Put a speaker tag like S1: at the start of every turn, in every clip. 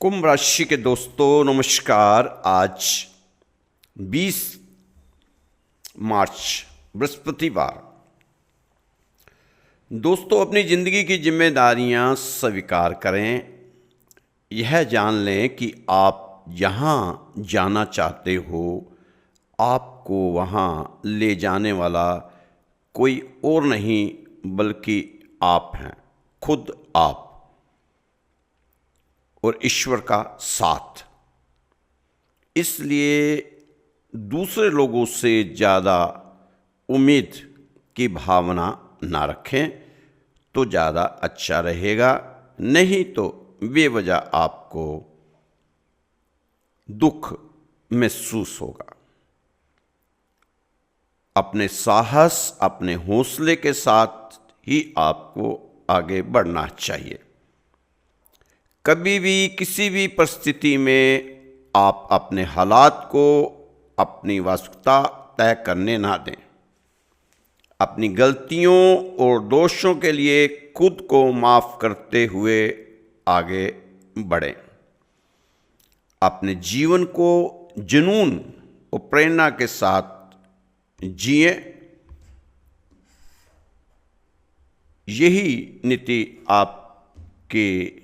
S1: कुंभ राशि के दोस्तों नमस्कार। आज 20 मार्च बृहस्पतिवार। दोस्तों, अपनी ज़िंदगी की जिम्मेदारियां स्वीकार करें। यह जान लें कि आप जहां जाना चाहते हो आपको वहां ले जाने वाला कोई और नहीं बल्कि आप हैं, खुद आप और ईश्वर का साथ। इसलिए दूसरे लोगों से ज़्यादा उम्मीद की भावना ना रखें तो ज़्यादा अच्छा रहेगा, नहीं तो बेवजह आपको दुख महसूस होगा। अपने साहस, अपने हौसले के साथ ही आपको आगे बढ़ना चाहिए। कभी भी किसी भी परिस्थिति में आप अपने हालात को अपनी वास्तविकता तय करने ना दें। अपनी गलतियों और दोषों के लिए खुद को माफ़ करते हुए आगे बढ़ें। अपने जीवन को जुनून और प्रेरणा के साथ जिए। यही नीति आपके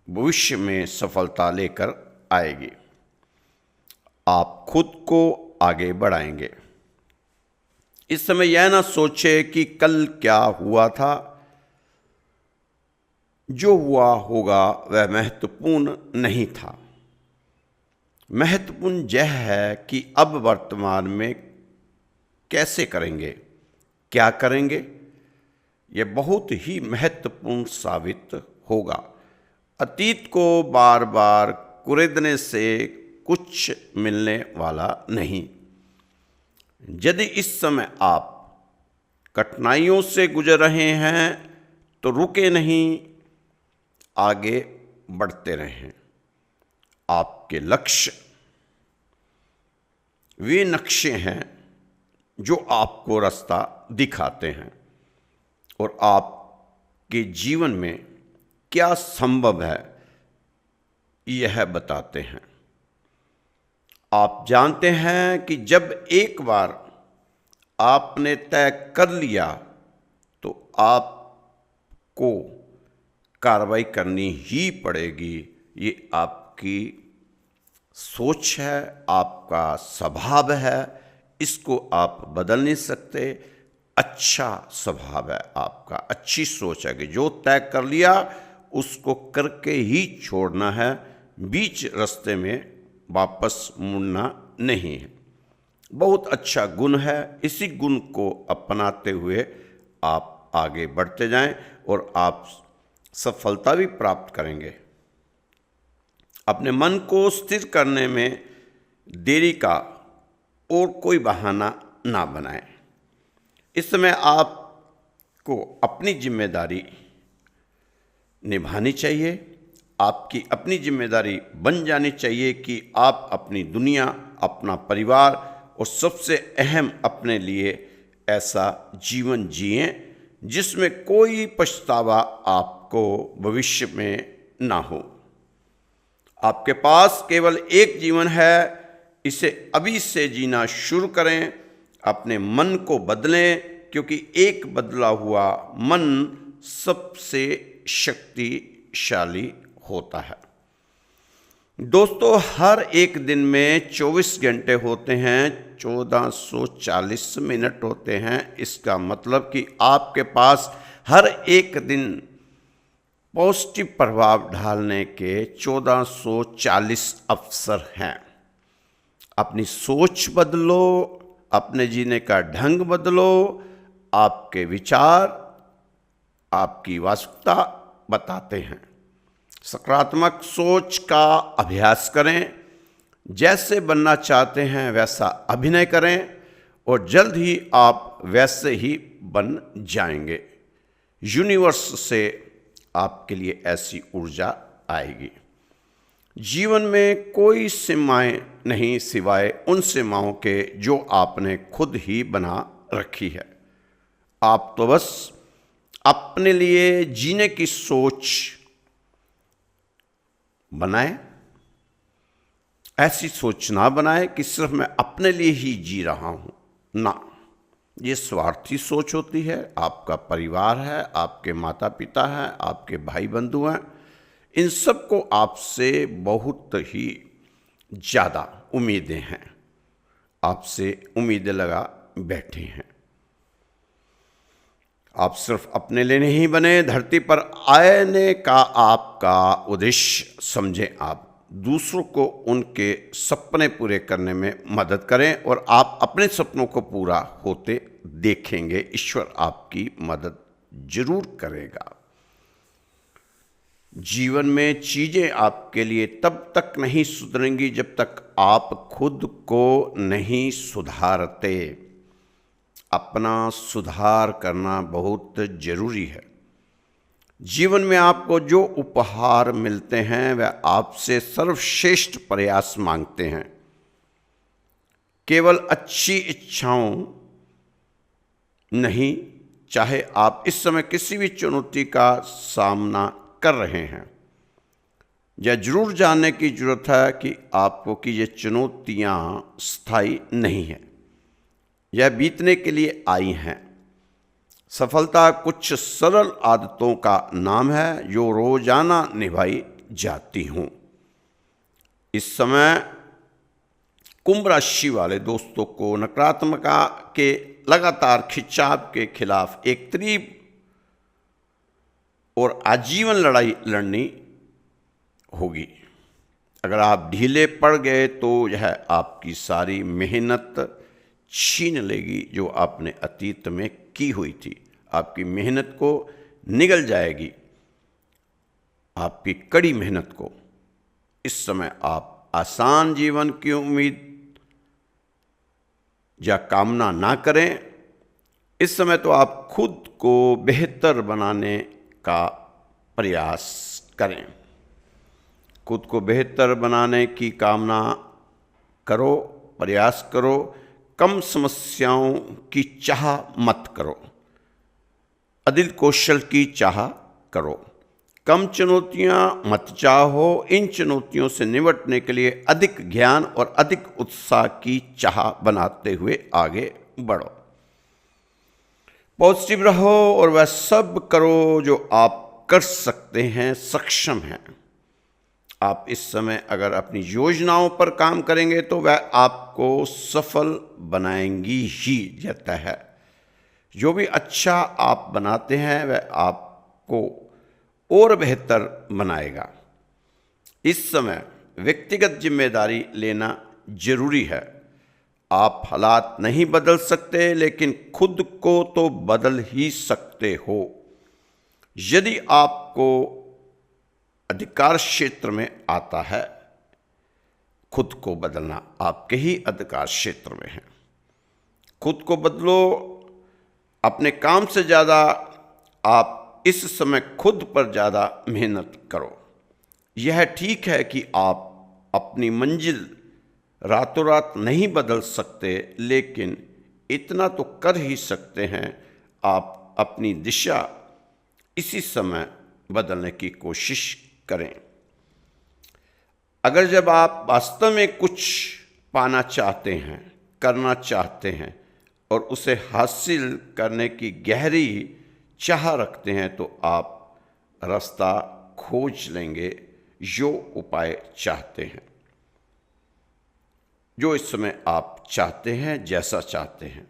S1: भविष्य में सफलता लेकर आएगी। आप खुद को आगे बढ़ाएंगे। इस समय यह ना सोचे कि कल क्या हुआ था। जो हुआ होगा वह महत्वपूर्ण नहीं था। महत्वपूर्ण यह है कि अब वर्तमान में कैसे करेंगे, क्या करेंगे, यह बहुत ही महत्वपूर्ण साबित होगा। अतीत को बार बार कुरेदने से कुछ मिलने वाला नहीं। यदि इस समय आप कठिनाइयों से गुजर रहे हैं तो रुके नहीं, आगे बढ़ते रहें। आपके लक्ष्य वे नक्शे हैं जो आपको रास्ता दिखाते हैं और आपके जीवन में क्या संभव है यह बताते हैं। आप जानते हैं कि जब एक बार आपने तय कर लिया तो आपको कार्रवाई करनी ही पड़ेगी। ये आपकी सोच है, आपका स्वभाव है, इसको आप बदल नहीं सकते। अच्छा स्वभाव है आपका, अच्छी सोच है कि जो तय कर लिया उसको करके ही छोड़ना है, बीच रास्ते में वापस मुड़ना नहीं है। बहुत अच्छा गुण है। इसी गुण को अपनाते हुए आप आगे बढ़ते जाएं और आप सफलता भी प्राप्त करेंगे। अपने मन को स्थिर करने में देरी का और कोई बहाना ना बनाएं। इस समय आपको अपनी जिम्मेदारी निभानी चाहिए। आपकी अपनी जिम्मेदारी बन जानी चाहिए कि आप अपनी दुनिया, अपना परिवार और सबसे अहम अपने लिए ऐसा जीवन जिएं जिसमें कोई पछतावा आपको भविष्य में ना हो। आपके पास केवल एक जीवन है, इसे अभी से जीना शुरू करें। अपने मन को बदलें क्योंकि एक बदला हुआ मन सबसे शक्तिशाली होता है। दोस्तों, हर एक दिन में 24 घंटे होते हैं, 1440 मिनट होते हैं। इसका मतलब कि आपके पास हर एक दिन पॉजिटिव प्रभाव डालने के 1440 अवसर हैं। अपनी सोच बदलो, अपने जीने का ढंग बदलो। आपके विचार आपकी वास्तविकता बताते हैं। सकारात्मक सोच का अभ्यास करें। जैसे बनना चाहते हैं वैसा अभिनय करें और जल्द ही आप वैसे ही बन जाएंगे। यूनिवर्स से आपके लिए ऐसी ऊर्जा आएगी। जीवन में कोई सीमाएं नहीं सिवाय उन सीमाओं के जो आपने खुद ही बना रखी है। आप तो बस अपने लिए जीने की सोच बनाएं ऐसी सोच ना बनाए कि सिर्फ मैं अपने लिए ही जी रहा हूं। ना, ये स्वार्थी सोच होती है। आपका परिवार है, आपके माता पिता हैं, आपके भाई बंधु हैं, इन सबको आपसे बहुत ही ज़्यादा उम्मीदें हैं, आपसे उम्मीदें लगा बैठे हैं। आप सिर्फ अपने लिए नहीं बने, धरती पर आने का आपका उद्देश्य समझें। आप दूसरों को उनके सपने पूरे करने में मदद करें और आप अपने सपनों को पूरा होते देखेंगे। ईश्वर आपकी मदद जरूर करेगा। जीवन में चीजें आपके लिए तब तक नहीं सुधरेंगी जब तक आप खुद को नहीं सुधारते। अपना सुधार करना बहुत जरूरी है। जीवन में आपको जो उपहार मिलते हैं वह आपसे सर्वश्रेष्ठ प्रयास मांगते हैं। केवल अच्छी इच्छाओं नहीं, चाहे आप इस समय किसी भी चुनौती का सामना कर रहे हैं, यह जरूर जानने की जरूरत है कि आपको कि ये चुनौतियां स्थायी नहीं हैं, यह बीतने के लिए आई हैं। सफलता कुछ सरल आदतों का नाम है जो रोजाना निभाई जाती हों। इस समय कुंभ राशि वाले दोस्तों को नकारात्मकता के लगातार खिंचाव के खिलाफ एक तीव्र और आजीवन लड़ाई लड़नी होगी। अगर आप ढीले पड़ गए तो यह आपकी सारी मेहनत छीन लेगी जो आपने अतीत में की हुई थी। आपकी मेहनत को निगल जाएगी, आपकी कड़ी मेहनत को। इस समय आप आसान जीवन की उम्मीद या कामना ना करें। इस समय तो आप खुद को बेहतर बनाने का प्रयास करें। खुद को बेहतर बनाने की कामना करो, प्रयास करो। कम समस्याओं की चाह मत करो, अधिक कौशल की चाह करो। कम चुनौतियां मत चाहो, इन चुनौतियों से निपटने के लिए अधिक ज्ञान और अधिक उत्साह की चाह बनाते हुए आगे बढ़ो। पॉजिटिव रहो और वह सब करो जो आप कर सकते हैं, सक्षम हैं। आप इस समय अगर अपनी योजनाओं पर काम करेंगे तो वह आपको सफल बनाएंगी ही, जाता है। जो भी अच्छा आप बनाते हैं वह आपको और बेहतर बनाएगा। इस समय व्यक्तिगत जिम्मेदारी लेना जरूरी है। आप हालात नहीं बदल सकते, लेकिन खुद को तो बदल ही सकते हो। यदि आपको अधिकार क्षेत्र में आता है, खुद को बदलना आपके ही अधिकार क्षेत्र में है। खुद को बदलो। अपने काम से ज़्यादा आप इस समय खुद पर ज़्यादा मेहनत करो। यह ठीक है कि आप अपनी मंजिल रातों रात नहीं बदल सकते, लेकिन इतना तो कर ही सकते हैं, आप अपनी दिशा इसी समय बदलने की कोशिश करें। अगर जब आप वास्तव में कुछ पाना चाहते हैं, करना चाहते हैं और उसे हासिल करने की गहरी चाह रखते हैं, तो आप रास्ता खोज लेंगे जो उपाय चाहते हैं, जो इस समय आप चाहते हैं, जैसा चाहते हैं।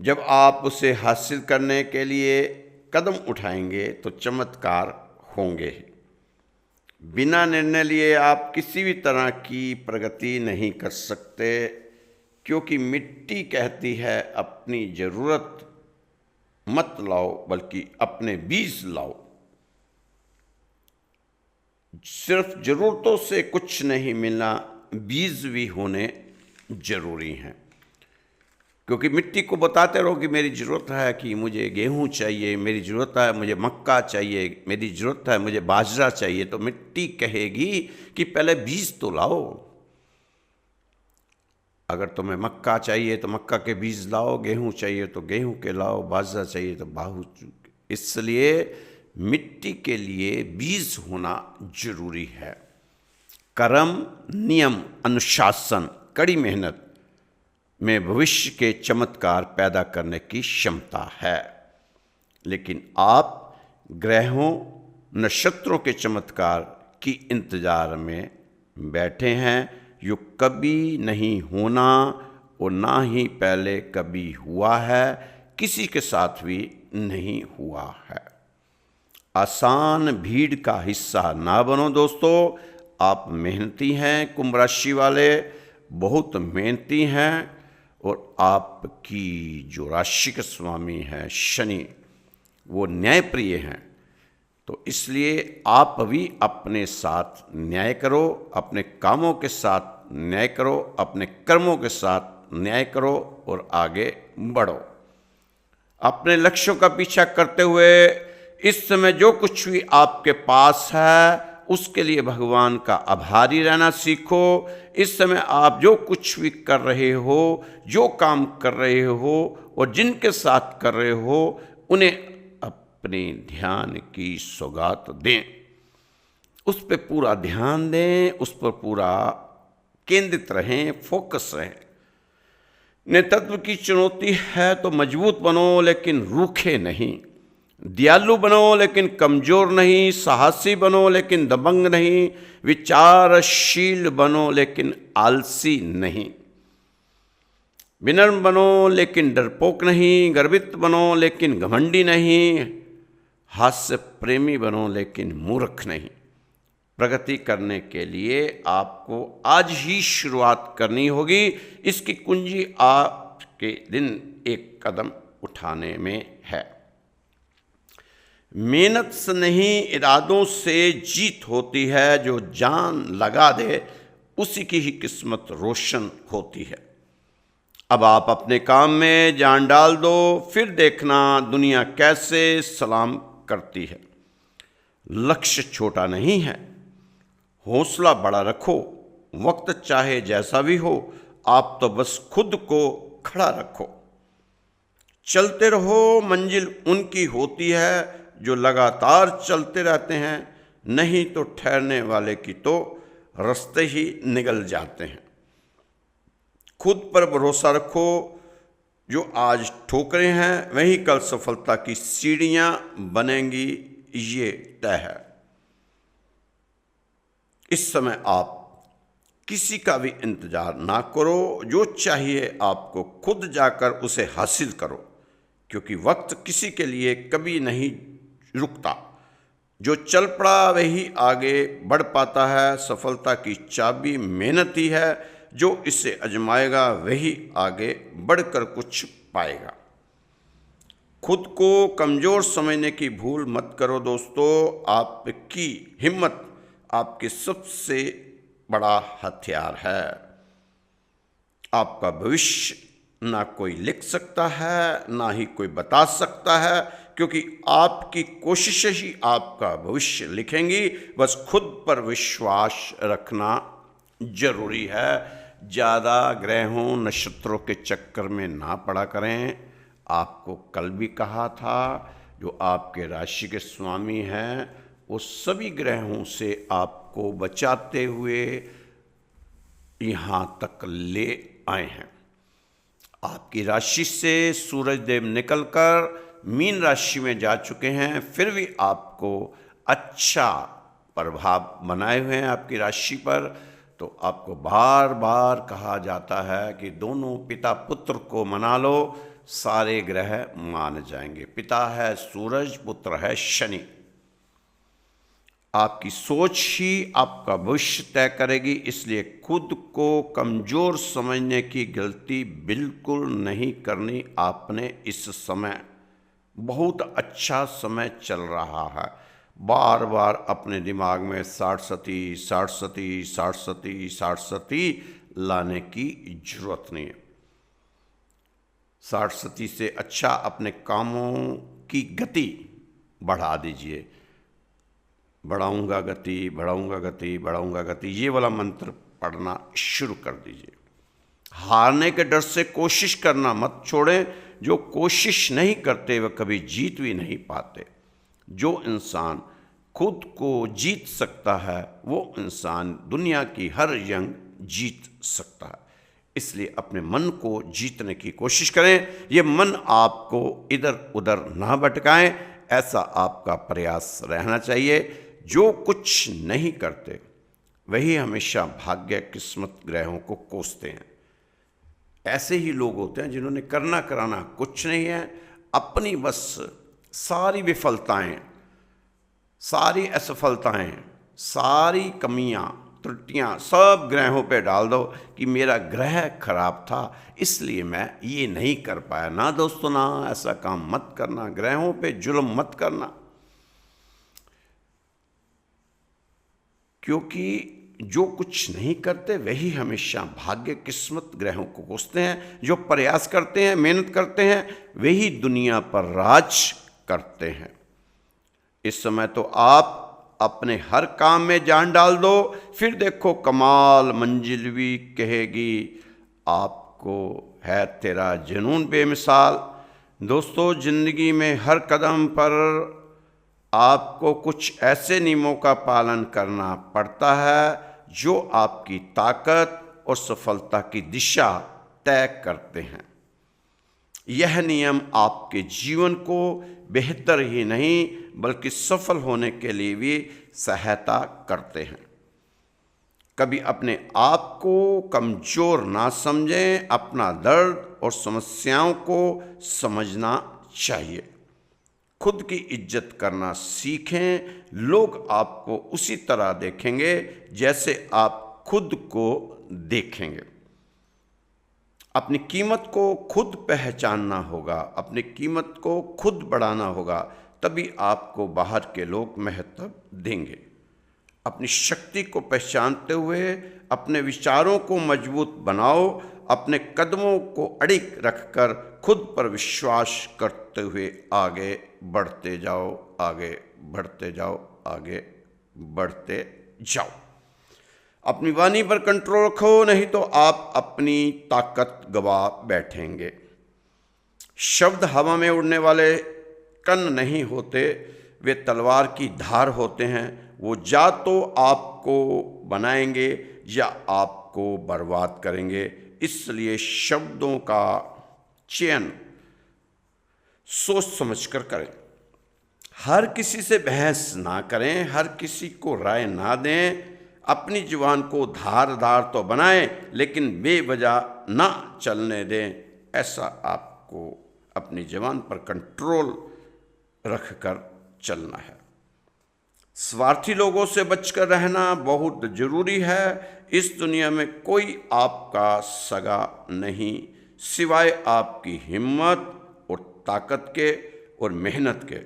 S1: जब आप उसे हासिल करने के लिए कदम उठाएंगे तो चमत्कार होंगे। बिना निर्णय लिए आप किसी भी तरह की प्रगति नहीं कर सकते, क्योंकि मिट्टी कहती है अपनी ज़रूरत मत लाओ, बल्कि अपने बीज लाओ। सिर्फ ज़रूरतों से कुछ नहीं मिलना, बीज भी होने जरूरी हैं। क्योंकि मिट्टी को बताते रहो कि मेरी ज़रूरत है कि मुझे गेहूं चाहिए, मेरी ज़रूरत है मुझे मक्का चाहिए, मेरी ज़रूरत है मुझे बाजरा चाहिए, तो मिट्टी कहेगी कि पहले बीज तो लाओ। अगर तुम्हें मक्का चाहिए तो मक्का के बीज लाओ, गेहूं चाहिए तो गेहूं के लाओ, बाजरा चाहिए तो बाजरा। इसलिए मिट्टी के लिए बीज होना जरूरी है। कर्म, नियम, अनुशासन, कड़ी मेहनत में भविष्य के चमत्कार पैदा करने की क्षमता है। लेकिन आप ग्रहों, नक्षत्रों के चमत्कार की इंतजार में बैठे हैं, जो कभी नहीं होना और ना ही पहले कभी हुआ है, किसी के साथ भी नहीं हुआ है। आसान भीड़ का हिस्सा ना बनो दोस्तों। आप मेहनती हैं, कुंभ राशि वाले बहुत मेहनती हैं, और आपकी जो राशि के स्वामी हैं शनि, वो न्यायप्रिय हैं। तो इसलिए आप भी अपने साथ न्याय करो, अपने कामों के साथ न्याय करो, अपने कर्मों के साथ न्याय करो और आगे बढ़ो। अपने लक्ष्यों का पीछा करते हुए इस समय जो कुछ भी आपके पास है उसके लिए भगवान का आभारी रहना सीखो। इस समय आप जो कुछ भी कर रहे हो, जो काम कर रहे हो और जिनके साथ कर रहे हो, उन्हें अपने ध्यान की सौगात दें, उस पर पूरा ध्यान दें, उस पर पूरा केंद्रित रहें, फोकस रहें। नेतृत्व की चुनौती है तो मजबूत बनो लेकिन रूखे नहीं, दयालु बनो लेकिन कमजोर नहीं, साहसी बनो लेकिन दबंग नहीं, विचारशील बनो लेकिन आलसी नहीं, विनम्र बनो लेकिन डरपोक नहीं, गर्वित बनो लेकिन घमंडी नहीं, हास्य प्रेमी बनो लेकिन मूर्ख नहीं। प्रगति करने के लिए आपको आज ही शुरुआत करनी होगी। इसकी कुंजी आपके दिन एक कदम उठाने में है। मेहनत से नहीं, इरादों से जीत होती है। जो जान लगा दे उसी की ही किस्मत रोशन होती है। अब आप अपने काम में जान डाल दो, फिर देखना दुनिया कैसे सलाम करती है। लक्ष्य छोटा नहीं है, हौसला बड़ा रखो। वक्त चाहे जैसा भी हो, आप तो बस खुद को खड़ा रखो। चलते रहो, मंजिल उनकी होती है जो लगातार चलते रहते हैं, नहीं तो ठहरने वाले की तो रास्ते ही निकल जाते हैं। खुद पर भरोसा रखो। जो आज ठोकरें हैं वही कल सफलता की सीढ़ियां बनेंगी, ये तय है। इस समय आप किसी का भी इंतजार ना करो, जो चाहिए आपको खुद जाकर उसे हासिल करो, क्योंकि वक्त किसी के लिए कभी नहीं रुकता। जो चल पड़ा वही आगे बढ़ पाता है। सफलता की चाबी मेहनत ही है, जो इसे आजमाएगा वही आगे बढ़कर कुछ पाएगा। खुद को कमजोर समझने की भूल मत करो दोस्तों। आपकी हिम्मत आपके सबसे बड़ा हथियार है। आपका भविष्य ना कोई लिख सकता है, ना ही कोई बता सकता है, क्योंकि आपकी कोशिशें ही आपका भविष्य लिखेंगी। बस खुद पर विश्वास रखना जरूरी है। ज़्यादा ग्रहों, नक्षत्रों के चक्कर में ना पड़ा करें। आपको कल भी कहा था, जो आपके राशि के स्वामी हैं वो सभी ग्रहों से आपको बचाते हुए यहाँ तक ले आए हैं। आपकी राशि से सूरज देव निकलकर मीन राशि में जा चुके हैं, फिर भी आपको अच्छा प्रभाव बनाए हुए हैं आपकी राशि पर। तो आपको बार बार कहा जाता है कि दोनों पिता पुत्र को मना लो, सारे ग्रह मान जाएंगे। पिता है सूरज, पुत्र है शनि। आपकी सोच ही आपका भविष्य तय करेगी, इसलिए खुद को कमजोर समझने की गलती बिल्कुल नहीं करनी आपने। इस समय बहुत अच्छा समय चल रहा है। बार बार अपने दिमाग में 60 लाने की जरूरत नहीं है। 60 से अच्छा अपने कामों की गति बढ़ा दीजिए। बढ़ाऊंगा गति, बढ़ाऊंगा गति, बढ़ाऊंगा गति, ये वाला मंत्र पढ़ना शुरू कर दीजिए। हारने के डर से कोशिश करना मत छोड़ें। जो कोशिश नहीं करते वह कभी जीत भी नहीं पाते। जो इंसान खुद को जीत सकता है वो इंसान दुनिया की हर जंग जीत सकता है। इसलिए अपने मन को जीतने की कोशिश करें। ये मन आपको इधर उधर ना भटकाएं, ऐसा आपका प्रयास रहना चाहिए। जो कुछ नहीं करते वही हमेशा भाग्य किस्मत ग्रहों को कोसते हैं। ऐसे ही लोग होते हैं जिन्होंने करना कराना कुछ नहीं है, अपनी बस सारी विफलताएं, सारी असफलताएं, सारी कमियां त्रुटियां सब ग्रहों पे डाल दो कि मेरा ग्रह खराब था इसलिए मैं ये नहीं कर पाया। ना दोस्तों, ना ऐसा काम मत करना, ग्रहों पे जुल्म मत करना, क्योंकि जो कुछ नहीं करते वही हमेशा भाग्य किस्मत ग्रहों को कोसते हैं। जो प्रयास करते हैं, मेहनत करते हैं, वही दुनिया पर राज करते हैं। इस समय तो आप अपने हर काम में जान डाल दो, फिर देखो कमाल मंजिल भी कहेगी आपको है तेरा जुनून बेमिसाल। दोस्तों, जिंदगी में हर कदम पर आपको कुछ ऐसे नियमों का पालन करना पड़ता है जो आपकी ताकत और सफलता की दिशा तय करते हैं। यह नियम आपके जीवन को बेहतर ही नहीं बल्कि सफल होने के लिए भी सहायता करते हैं। कभी अपने आप को कमजोर ना समझें, अपना दर्द और समस्याओं को समझना चाहिए। खुद की इज्जत करना सीखें, लोग आपको उसी तरह देखेंगे जैसे आप खुद को देखेंगे। अपनी कीमत को खुद पहचानना होगा, अपनी कीमत को खुद बढ़ाना होगा, तभी आपको बाहर के लोग महत्व देंगे। अपनी शक्ति को पहचानते हुए अपने विचारों को मजबूत बनाओ, अपने कदमों को अडिग रखकर खुद पर विश्वास करते हुए आगे बढ़ते जाओ, आगे बढ़ते जाओ, आगे बढ़ते जाओ। अपनी वाणी पर कंट्रोल रखो, नहीं तो आप अपनी ताकत गवा बैठेंगे। शब्द हवा में उड़ने वाले कण नहीं होते, वे तलवार की धार होते हैं। वो या तो आपको बनाएंगे या आपको बर्बाद करेंगे। इसलिए शब्दों का चयन सोच समझकर करें। हर किसी से बहस ना करें, हर किसी को राय ना दें। अपनी जुबान को धारदार तो बनाएं लेकिन बेवजह ना चलने दें। ऐसा आपको अपनी जुबान पर कंट्रोल रखकर चलना है। स्वार्थी लोगों से बचकर रहना बहुत जरूरी है। इस दुनिया में कोई आपका सगा नहीं सिवाय आपकी हिम्मत और ताकत के और मेहनत के।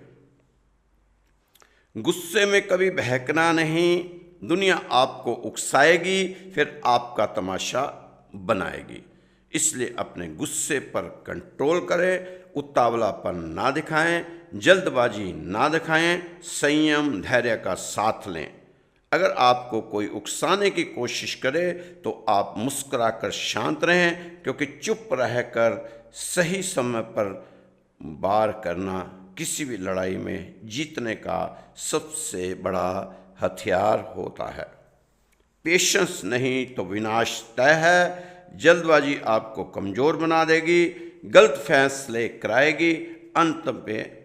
S1: गुस्से में कभी बहकना नहीं, दुनिया आपको उकसाएगी फिर आपका तमाशा बनाएगी। इसलिए अपने गुस्से पर कंट्रोल करें, उतावलापन ना दिखाएं, जल्दबाजी ना दिखाएं, संयम धैर्य का साथ लें। अगर आपको कोई उकसाने की कोशिश करे तो आप मुस्कुराकर शांत रहें, क्योंकि चुप रहकर सही समय पर वार करना किसी भी लड़ाई में जीतने का सबसे बड़ा हथियार होता है। पेशेंस नहीं तो विनाश तय है। जल्दबाजी आपको कमज़ोर बना देगी, गलत फैसले कराएगी, अंत में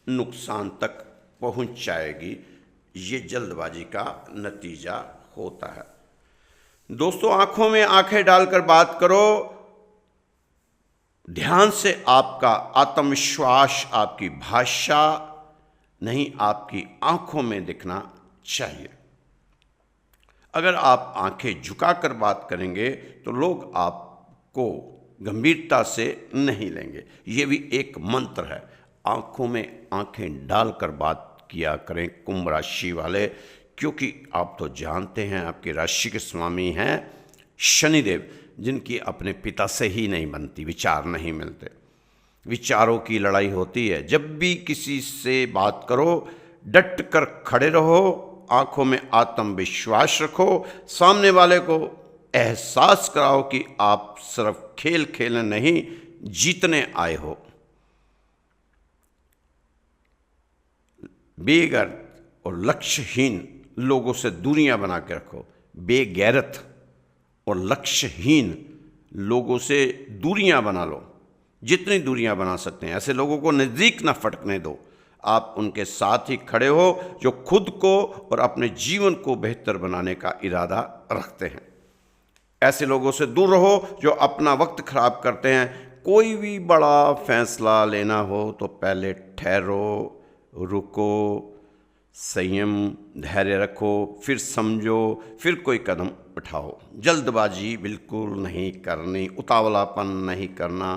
S1: नुकसान तक पहुंचाएगी। ये जल्दबाजी का नतीजा होता है। दोस्तों, आंखों में आंखें डालकर बात करो। ध्यान से आपका आत्मविश्वास आपकी भाषा नहीं आपकी आंखों में दिखना चाहिए। अगर आप आंखें झुकाकर बात करेंगे तो लोग आपको गंभीरता से नहीं लेंगे। ये भी एक मंत्र है। आंखों में आंखें डालकर बात किया करें कुंभ राशि वाले, क्योंकि आप तो जानते हैं आपकी राशि के स्वामी हैं शनिदेव, जिनकी अपने पिता से ही नहीं बनती, विचार नहीं मिलते, विचारों की लड़ाई होती है। जब भी किसी से बात करो डट कर खड़े रहो, आंखों में आत्मविश्वास रखो, सामने वाले को एहसास कराओ कि आप सिर्फ खेल खेलने नहीं जीतने आए हो। बी गर्द और लक्ष्यहीन लोगों से दूरियां बना के रखो। बेगैरत और लक्ष्यहीन लोगों से दूरियां बना लो, जितनी दूरियां बना सकते हैं। ऐसे लोगों को नज़दीक ना फटकने दो। आप उनके साथ ही खड़े हो जो खुद को और अपने जीवन को बेहतर बनाने का इरादा रखते हैं। ऐसे लोगों से दूर रहो जो अपना वक्त खराब करते हैं। कोई भी बड़ा फैसला लेना हो तो पहले ठहरो, रुको, संयम, धैर्य रखो, फिर समझो, फिर कोई कदम उठाओ। जल्दबाजी बिल्कुल नहीं करनी, उतावलापन नहीं करना,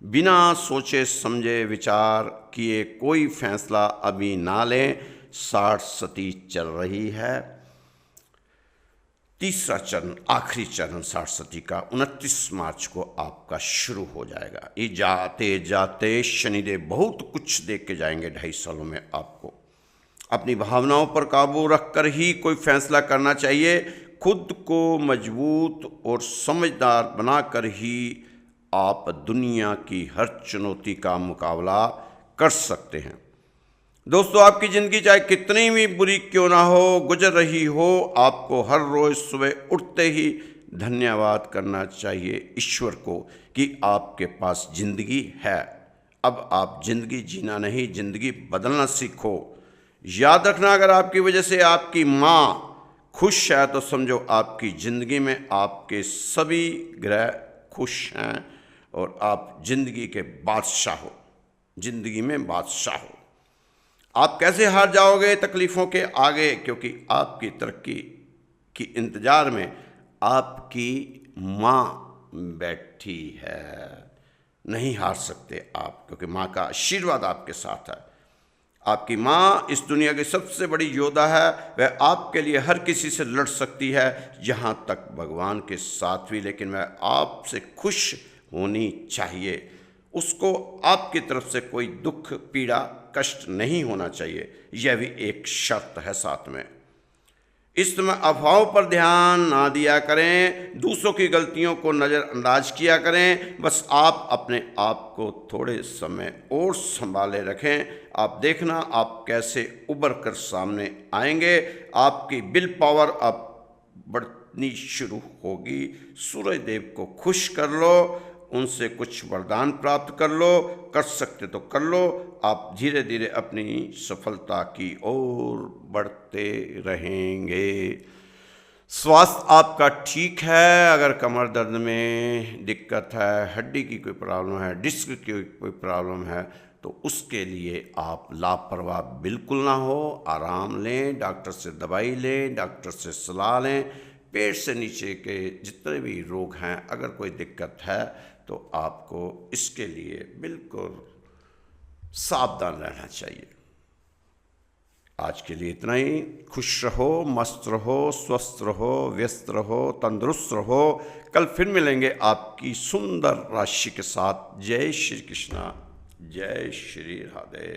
S1: बिना सोचे समझे विचार किए कोई फैसला अभी ना लें। 60 सती चल रही है। तीसरा चरण, आखिरी चरण 60 सती का 29 मार्च को आपका शुरू हो जाएगा। ये जाते जाते शनिदेव बहुत कुछ दे के जाएंगे 2.5 सालों में आपको। अपनी भावनाओं पर काबू रखकर ही कोई फैसला करना चाहिए। खुद को मजबूत और समझदार बनाकर ही आप दुनिया की हर चुनौती का मुकाबला कर सकते हैं। दोस्तों, आपकी ज़िंदगी चाहे कितनी भी बुरी क्यों ना हो, गुजर रही हो, आपको हर रोज़ सुबह उठते ही धन्यवाद करना चाहिए ईश्वर को कि आपके पास ज़िंदगी है। अब आप ज़िंदगी जीना नहीं, ज़िंदगी बदलना सीखो। याद रखना, अगर आपकी वजह से आपकी माँ खुश है तो समझो आपकी ज़िंदगी में आपके सभी ग्रह खुश हैं और आप ज़िंदगी के बादशाह हो, ज़िंदगी में बादशाह हो। आप कैसे हार जाओगे तकलीफ़ों के आगे, क्योंकि आपकी तरक्की की इंतज़ार में आपकी माँ बैठी है। नहीं हार सकते आप, क्योंकि माँ का आशीर्वाद आपके साथ है। आपकी माँ इस दुनिया की सबसे बड़ी योद्धा है। वह आपके लिए हर किसी से लड़ सकती है, यहाँ तक भगवान के साथ भी, लेकिन वह आपसे खुश होनी चाहिए। उसको आपकी तरफ से कोई दुख, पीड़ा, कष्ट नहीं होना चाहिए। यह भी एक शर्त है साथ में। इस समय अफवाहों पर ध्यान ना दिया करें, दूसरों की गलतियों को नज़रअंदाज किया करें। बस आप अपने आप को थोड़े समय और संभाले रखें। आप देखना आप कैसे उभर कर सामने आएंगे। आपकी विल पावर अब बढ़नी शुरू होगी। सूरज देव को खुश कर लो, उनसे कुछ वरदान प्राप्त कर लो, कर सकते तो कर लो। आप धीरे धीरे अपनी सफलता की ओर बढ़ते रहेंगे। स्वास्थ्य आपका ठीक है। अगर कमर दर्द में दिक्कत है, हड्डी की कोई प्रॉब्लम है, डिस्क की कोई प्रॉब्लम है, तो उसके लिए आप लापरवाह बिल्कुल ना हो। आराम लें, डॉक्टर से दवाई लें, डॉक्टर से सलाह लें। पेट से नीचे के जितने भी रोग हैं, अगर कोई दिक्कत है तो आपको इसके लिए बिल्कुल सावधान रहना चाहिए। आज के लिए इतना ही। खुश रहो, मस्त रहो, स्वस्थ रहो, व्यस्त रहो, तंदुरुस्त रहो। कल फिर मिलेंगे आपकी सुंदर राशि के साथ। जय श्री कृष्णा, जय श्री राधे।